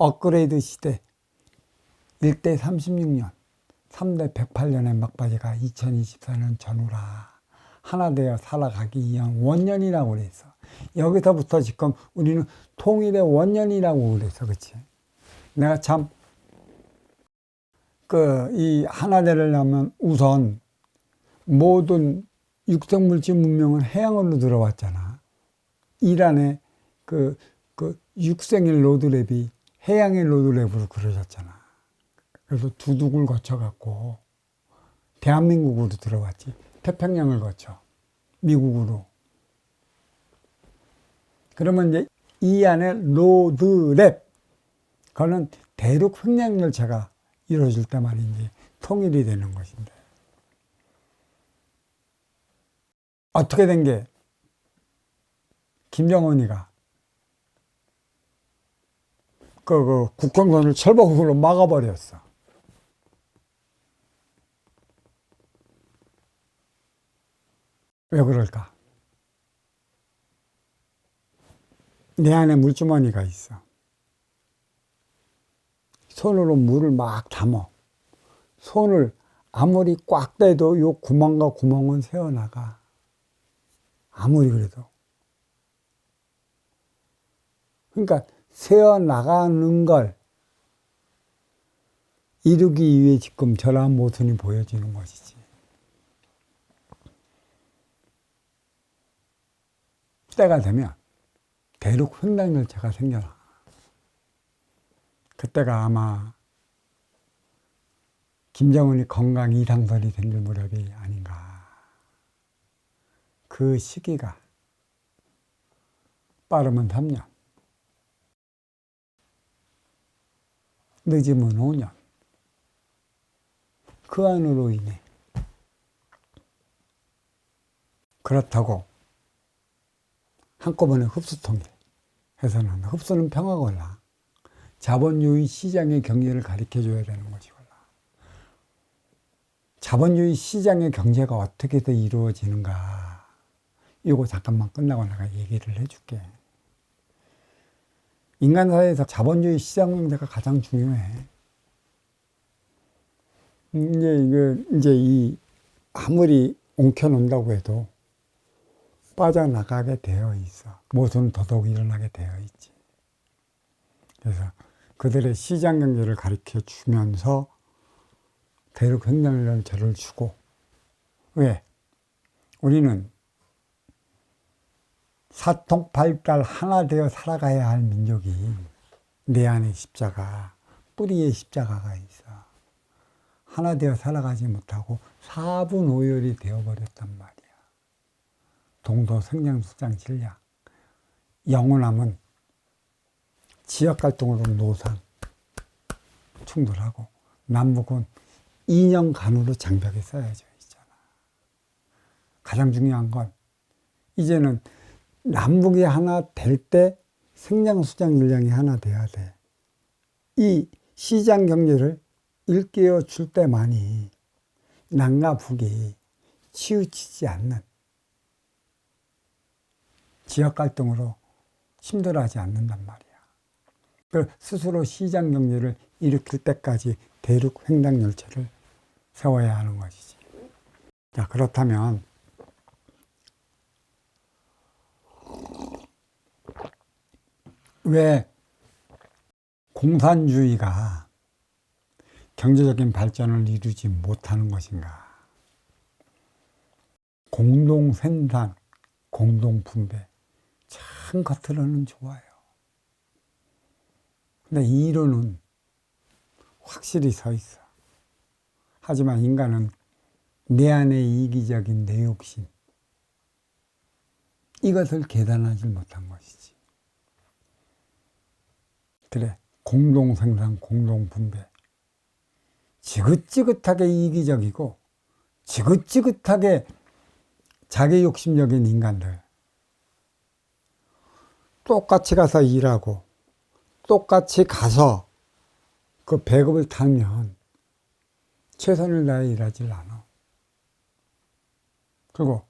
업그레이드 시대 1대 36년, 3대 108년의 막바지가 2024년 전후라. 하나 되어 살아가기 위한 원년이라고 그랬어. 여기서부터 지금 우리는 통일의 원년이라고 그랬어. 그치? 내가 참, 이 하나 되려면 우선 모든 육생물질 문명은 해양으로 들어왔잖아. 이란의 육생의 로드랩이 해양의 로드랩으로 그려졌잖아. 그래서 두둑을 거쳐갖고 대한민국으로 들어왔지. 태평양을 거쳐 미국으로. 그러면 이제 이 안에 로드랩, 그거는 대륙 횡령열차가 이루어질 때 말이지 통일이 되는 것인데, 어떻게 된 게 김정은이가 그 국경선을 철복으로 막아버렸어. 왜 그럴까? 내 안에 물주머니가 있어. 손으로 물을 막 담어. 손을 아무리 꽉 떼도 요 구멍과 구멍은 새어나가. 아무리 그래도. 그러니까 새어나가는 걸 이루기 위해 지금 저러한 모순이 보여지는 것이지. 때가 되면 대륙 횡단열차가 생겨나. 그때가 아마 김정은이 건강 이상설이 생길 무렵이 아닌가. 그 시기가 빠르면 3년, 늦으면 5년. 그 안으로 인해. 그렇다고 한꺼번에 흡수통일 해서는, 흡수는 평화걸라. 자본주의 시장의 경제를 가르쳐줘야 되는 것이걸라. 자본주의 시장의 경제가 어떻게 이루어지는가, 이거 잠깐만 끝나고 내가 얘기를 해줄게. 인간사회에서 자본주의 시장 경제가 가장 중요해. 이제 아무리 엉켜놓는다고 해도 빠져나가게 되어 있어. 모순은 더더욱 일어나게 되어 있지. 그래서 그들의 시장 경제를 가르쳐 주면서 대륙 횡단열차를 주고, 왜? 우리는 사통팔달 하나 되어 살아가야 할 민족이, 내 안에 십자가, 뿌리에 십자가가 있어. 하나 되어 살아가지 못하고 사분오열이 되어버렸단 말이야. 동서생양수장질약. 영원함은 지역갈등으로 노상, 충돌하고, 남북은 이념간으로 장벽에 쌓여져 있잖아. 가장 중요한 건 이제는 남북이 하나 될 때 생양수장 일량이 하나 돼야 돼. 이 시장 경제를 일깨워 줄 때만이 남과 북이 치우치지 않는, 지역 갈등으로 힘들어하지 않는단 말이야. 스스로 시장 경제를 일으킬 때까지 대륙 횡단 열차를 세워야 하는 것이지. 자, 그렇다면 왜 공산주의가 경제적인 발전을 이루지 못하는 것인가? 공동생산, 공동분배, 참 겉으로는 좋아요. 근데 이론은 확실히 서 있어. 하지만 인간은 내 안의 이기적인 내 욕심, 이것을 계산하지 못한 것이지. 그래, 공동생산, 공동분배. 지긋지긋하게 이기적이고 지긋지긋하게 자기 욕심적인 인간들, 똑같이 가서 일하고 똑같이 가서 그 배급을 타면 최선을 다해 일하질 않아. 그리고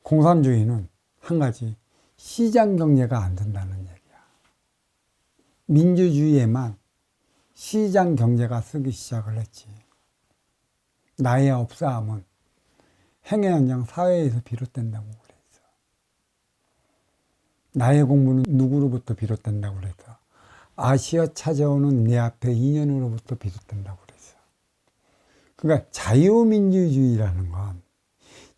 공산주의는 한 가지, 시장 경제가 안 된다는 얘기야. 민주주의에만 시장 경제가 쓰기 시작을 했지. 나의 없사함은 행위 현장 사회에서 비롯된다고 그랬어. 나의 공부는 누구로부터 비롯된다고 그랬어. 아시아 찾아오는 내 앞에 인연으로부터 비롯된다고 그랬어. 그러니까 자유민주주의라는 건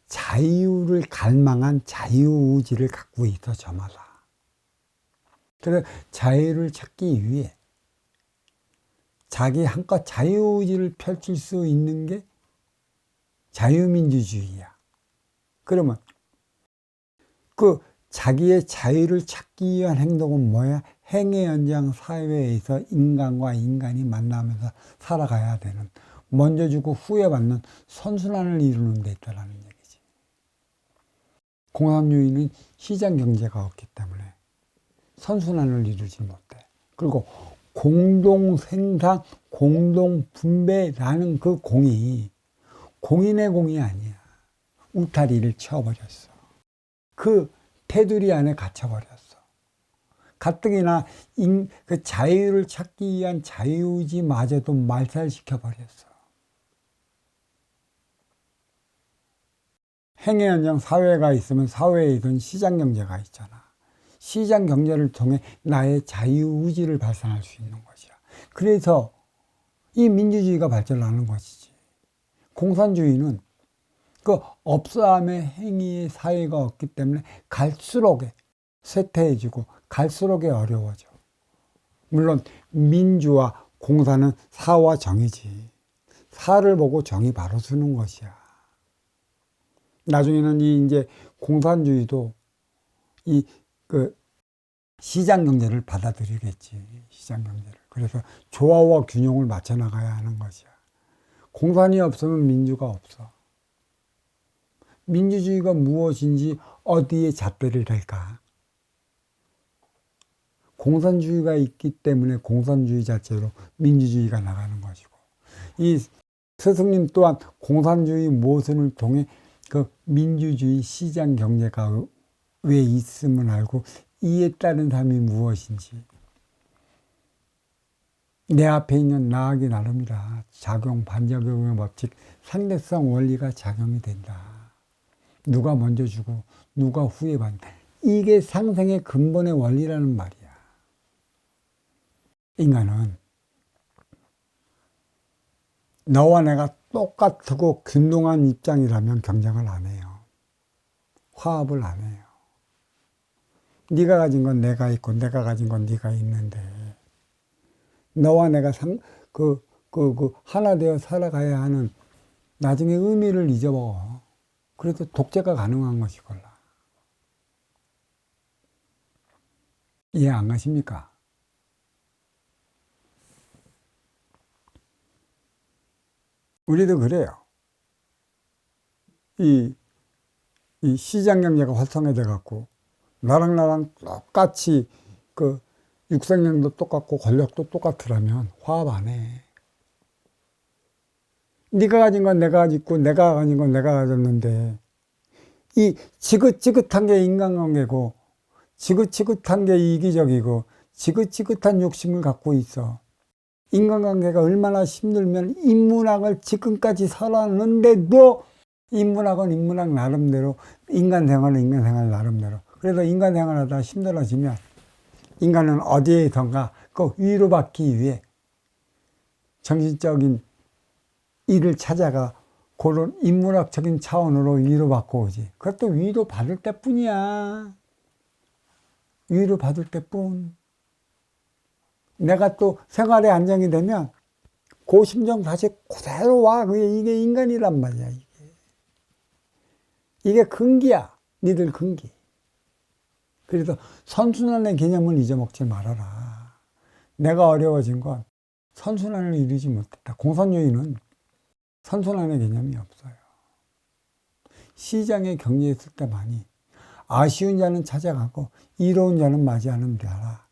자유를 갈망한 자유의지를 갖고 있어, 저마다. 그래서 자유를 찾기 위해 자기 한껏 자유의지를 펼칠 수 있는 게 자유민주주의야. 그러면 그 자기의 자유를 찾기 위한 행동은 뭐야? 행위 현장 사회에서 인간과 인간이 만나면서 살아가야 되는, 먼저 주고 후에 받는 선순환을 이루는 데 있다는 얘기지. 공산주의는 시장 경제가 없기 때문에 선순환을 이루지 못해. 그리고 공동 생산, 공동 분배라는 그 공이 공인의 공이 아니야. 울타리를 쳐버렸어. 그 테두리 안에 갇혀버렸어. 가뜩이나 그 자유를 찾기 위한 자유의지마저도 말살시켜버렸어. 행위 현장 사회가 있으면 사회에든 시장 경제가 있잖아. 시장 경제를 통해 나의 자유의지를 발산할 수 있는 것이야. 그래서 이 민주주의가 발전하는 것이지. 공산주의는 그 없사함의 행위의 사회가 없기 때문에 갈수록 쇠퇴해지고 갈수록 어려워져. 물론 민주와 공사는 사와 정이지. 사를 보고 정이 바로 서는 것이야. 나중에는 이제 공산주의도 그 시장 경제를 받아들이겠지. 시장 경제를. 그래서 조화와 균형을 맞춰 나가야 하는 것이야. 공산이 없으면 민주가 없어. 민주주의가 무엇인지 어디에 잣대를 댈까? 공산주의가 있기 때문에 공산주의 자체로 민주주의가 나가는 것이고, 이 스승님 또한 공산주의 모순을 통해 그 민주주의 시장 경제가 왜 있음을 알고 이에 따른 삶이 무엇인지, 내 앞에 있는 나하기 나름이라 작용, 반작용의 법칙, 상대성 원리가 작용이 된다. 누가 먼저 주고 누가 후에 받는다. 이게 상생의 근본의 원리라는 말이야. 인간은 너와 내가 똑같고 균등한 입장이라면 경쟁을 안 해요. 화합을 안 해요. 네가 가진 건 내가 있고 내가 가진 건 네가 있는데 너와 내가 하나 되어 살아가야 하는 나중에 의미를 잊어먹어. 그래도 독재가 가능한 것이걸라. 이해 안 가십니까? 우리도 그래요. 이 시장 경제가 활성화돼 갖고 나랑 똑같이 그 육성량도 똑같고 권력도 똑같으라면 화합 안 해. 네가 가진 건 내가 가지고 내가 가진 건 내가 가졌는데 이 지긋지긋한 게 인간관계고 지긋지긋한 게 이기적이고 지긋지긋한 욕심을 갖고 있어. 인간관계가 얼마나 힘들면 인문학을 지금까지 살았는데도 인문학은 인문학 나름대로, 인간생활은 인간생활 나름대로. 그래서 인간생활하다 힘들어지면 인간은 어디에선가 그 위로받기 위해 정신적인 일을 찾아가 그런 인문학적인 차원으로 위로받고 오지. 그것도 위로받을 때뿐이야. 위로받을 때뿐. 내가 또 생활에 안정이 되면 그 심정 다시 그대로 와. 이게 인간이란 말이야. 이게 근기야. 니들 근기. 그래서 선순환의 개념을 잊어먹지 말아라. 내가 어려워진 건 선순환을 이루지 못했다. 공산주의는 선순환의 개념이 없어요. 시장의 경제에 있을 때만이 아쉬운 자는 찾아가고 이로운 자는 맞이하는 데라.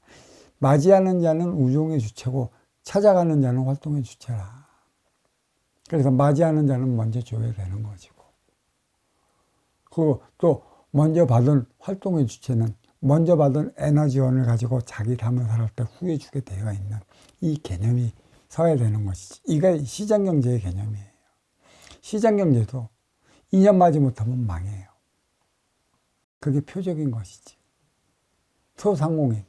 맞이하는 자는 우종의 주체고 찾아가는 자는 활동의 주체라. 그래서 맞이하는 자는 먼저 줘야 되는 것이고, 또 먼저 받은 활동의 주체는 먼저 받은 에너지원을 가지고 자기 삶을 살아갈 때 후회 주게 되어 있는 이 개념이 서야 되는 것이지. 이게 시장경제의 개념이에요. 시장경제도 2년 맞이 못하면 망해요. 그게 표적인 것이지. 소상공인.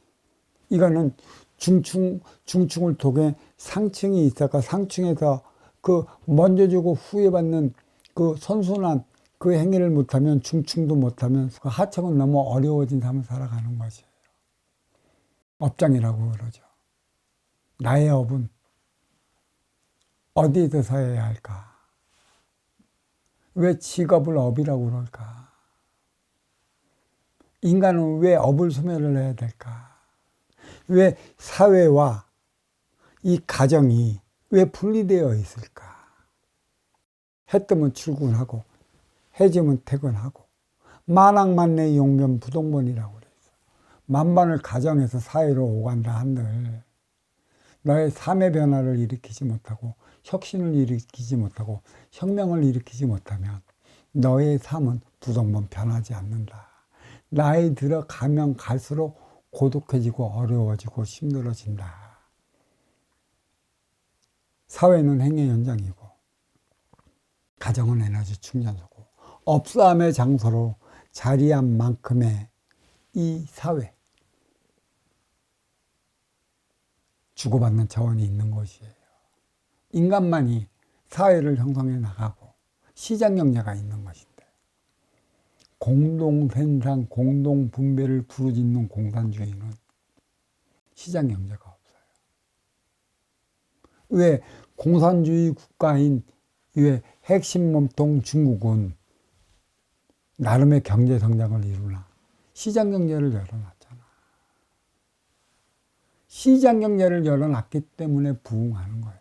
이거는 중충을 통해 상층이 있다가 상층에서 그 먼저 주고 후회 받는 그 선순환 그 행위를 못하면 중충도 못하면 그 하층은 너무 어려워진 삶을 살아가는 것이에요. 업장이라고 그러죠. 나의 업은 어디에서 서야 할까? 왜 직업을 업이라고 그럴까? 인간은 왜 업을 소멸을 해야 될까? 왜 사회와 이 가정이 왜 분리되어 있을까? 해 뜨면 출근하고 해 지면 퇴근하고 만왕만내 용변 부동본이라고 그랬어. 만반을 가정에서 사회로 오간다 한들 너의 삶의 변화를 일으키지 못하고 혁신을 일으키지 못하고 혁명을 일으키지 못하면 너의 삶은 부동본 변하지 않는다. 나이 들어가면 갈수록 고독해지고 어려워지고 힘들어진다. 사회는 행의 현장이고 가정은 에너지 충전소고 업싸움의 장소로 자리한 만큼의 이 사회 주고받는 차원이 있는 것이에요. 인간만이 사회를 형성해 나가고 시장경제가 있는 것인데 공동생산, 공동분배를 부르짖는 공산주의는 시장경제가 없어요. 왜 공산주의 국가인 왜 핵심 몸통 중국은 나름의 경제 성장을 이루나 시장경제를 열어놨잖아. 시장경제를 열어놨기 때문에 부흥하는 거예요.